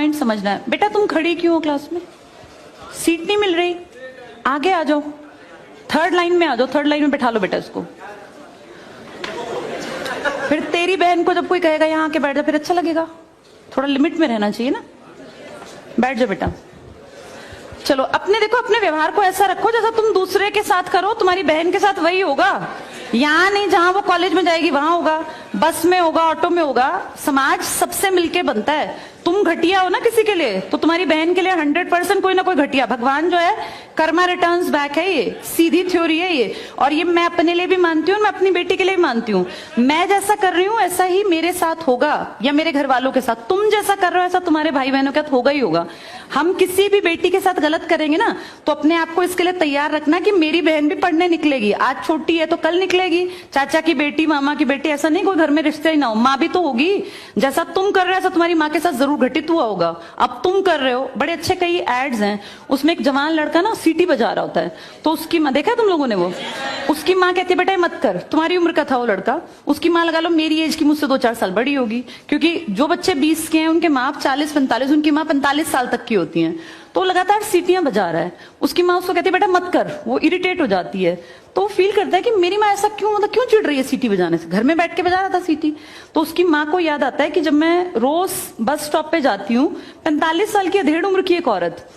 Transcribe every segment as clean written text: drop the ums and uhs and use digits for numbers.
Point समझना है। बेटा तुम खड़ी क्यों हो क्लास में? सीट नहीं मिल रही, आगे आ जाओ, थर्ड लाइन में आ जाओ, थर्ड लाइन में बैठा लो बेटा इसको। फिर तेरी बहन को जब कोई कहेगा यहाँ आके बैठ जा, फिर अच्छा लगेगा? थोड़ा लिमिट में रहना चाहिए ना। बैठ जाओ बेटा। चलो अपने देखो, अपने व्यवहार को ऐसा रखो जैसा तुम दूसरे के साथ करो, तुम्हारी बहन के साथ वही होगा। यहाँ नहीं, जहां वो कॉलेज में जाएगी वहां होगा, बस में होगा, ऑटो में होगा। समाज सबसे मिलके बनता है। तुम घटिया हो ना किसी के लिए, तो तुम्हारी बहन के लिए 100% कोई ना कोई घटिया। भगवान जो है कर्मा रिटर्न्स बैक है, ये सीधी थ्योरी है ये। और ये मैं अपने लिए भी मानती हूँ, मैं अपनी बेटी के लिए भी मानती हूँ। मैं जैसा कर रही हूँ ऐसा ही मेरे साथ होगा, या मेरे घर वालों के साथ। तुम जैसा कर रहे हो ऐसा तुम्हारे भाई बहनों के साथ होगा ही होगा। हम किसी भी बेटी के साथ गलत करेंगे ना, तो अपने आप को इसके लिए तैयार रखना कि मेरी बहन भी पढ़ने निकलेगी। आज छोटी है तो कल निकलेगी। चाचा की बेटी, मामा की बेटी, ऐसा नहीं कोई घर में रिश्ते ही ना हो, माँ भी तो होगी। जैसा तुम कर रहे हो ऐसा तुम्हारी माँ के साथ जरूर घटित हुआ होगा। अब तुम कर रहे हो, बड़े अच्छे कई एड्स हैं, उसमें एक जवान लड़का ना सीटी बजा रहा होता है, तो उसकी माँ, देखा तुम लोगों ने वो, उसकी माँ कहती है बेटा ये मत कर। तुम्हारी उम्र का था वो लड़का, उसकी माँ लगा लो मेरी एज की, मुझसे 2-4 साल बड़ी होगी, क्योंकि जो बच्चे 20 के हैं उनके माँ 40-45, उनकी माँ 45 साल तक की होती हैं। तो लगातार सीटियां बजा रहा है, उसकी माँ उसको कहती है बेटा मत कर, वो इरिटेट हो जाती है। तो वो फील करता है कि मेरी माँ ऐसा क्यों, मतलब क्यों चिढ़ रही है सीटी बजाने से, घर में बैठ के बजा रहा था सीटी। तो उसकी माँ को याद आता है कि जब मैं रोज बस स्टॉप पे जाती हूँ, 45 साल की अधेड़ उम्र की एक औरत,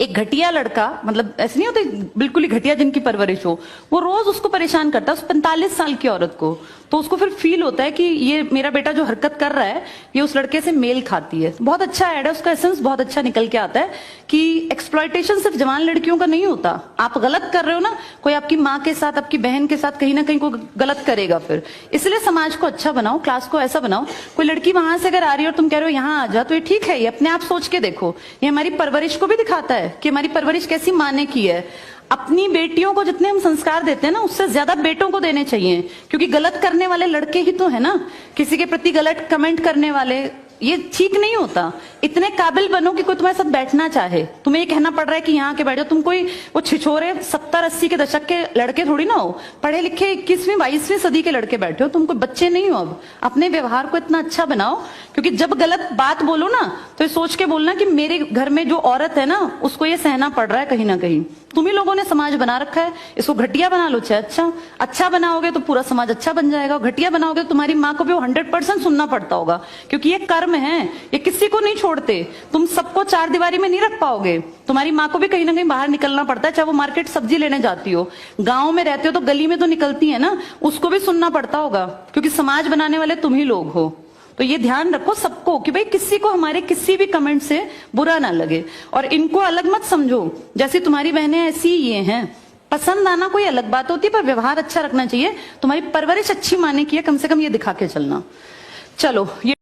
एक घटिया लड़का, मतलब ऐसे नहीं होते बिल्कुल ही घटिया जिनकी परवरिश हो, वो रोज उसको परेशान करता है, उस 45 साल की औरत को। तो उसको फिर फील होता है कि ये मेरा बेटा जो हरकत कर रहा है ये उस लड़के से मेल खाती है। बहुत अच्छा ऐड है, उसका एसेंस बहुत अच्छा निकल के आता है कि एक्सप्लॉयटेशन सिर्फ जवान लड़कियों का नहीं होता। आप गलत कर रहे हो ना, कोई आपकी माँ के साथ, आपकी बहन के साथ कहीं ना कहीं कोई गलत करेगा फिर। इसलिए समाज को अच्छा बनाओ, क्लास को ऐसा बनाओ, कोई लड़की वहां से अगर आ रही है और तुम कह रहे हो यहाँ आ जा, तो ये ठीक है, ये अपने आप सोच के देखो। ये हमारी परवरिश को भी दिखाता है कि हमारी परवरिश कैसी माँ ने की है। अपनी बेटियों को जितने हम संस्कार देते हैं ना, उससे ज्यादा बेटों को देने चाहिए, क्योंकि गलत करने वाले लड़के ही तो है ना, किसी के प्रति गलत कमेंट करने वाले। ये ठीक नहीं होता। इतने काबिल बनो कि कोई तुम्हारे साथ बैठना चाहे। तुम्हें ये कहना पड़ रहा है कि यहाँ के बैठो, तुम कोई वो छिछोरे 70-80 के दशक के लड़के थोड़ी ना हो, पढ़े लिखे 21वीं-22वीं सदी के लड़के बैठे हो, तुम कोई बच्चे नहीं हो। अब अपने व्यवहार को इतना अच्छा बनाओ, क्योंकि जब गलत बात बोलो ना तो ये सोच के बोलना कि मेरे घर में जो औरत है ना उसको ये सहना पड़ रहा है कहीं ना कहीं। तुम ही लोगों ने समाज बना रखा है, इसको घटिया बना लो चाहे अच्छा बनाओगे तो पूरा समाज अच्छा बन जाएगा। घटिया बनाओगे तो तुम्हारी माँ को भी 100% सुनना पड़ता होगा, क्योंकि ये कर्म है, ये किसी को नहीं छोड़ते। तुम सबको चार दीवारी में नहीं रख पाओगे, तुम्हारी माँ को भी कहीं ना कहीं बाहर निकलना पड़ता है। चाहे वो मार्केट सब्जी लेने जाती हो, गाँव में रहते हो तो गली में तो निकलती है ना, उसको भी सुनना पड़ता होगा, क्योंकि समाज बनाने वाले तुम ही लोग हो। तो ये ध्यान रखो सबको कि भाई किसी को हमारे किसी भी कमेंट से बुरा ना लगे, और इनको अलग मत समझो। जैसी तुम्हारी बहनें ऐसी ये हैं, पसंद आना कोई अलग बात होती है, पर व्यवहार अच्छा रखना चाहिए। तुम्हारी परवरिश अच्छी माने की है, कम से कम ये दिखा के चलना। चलो ये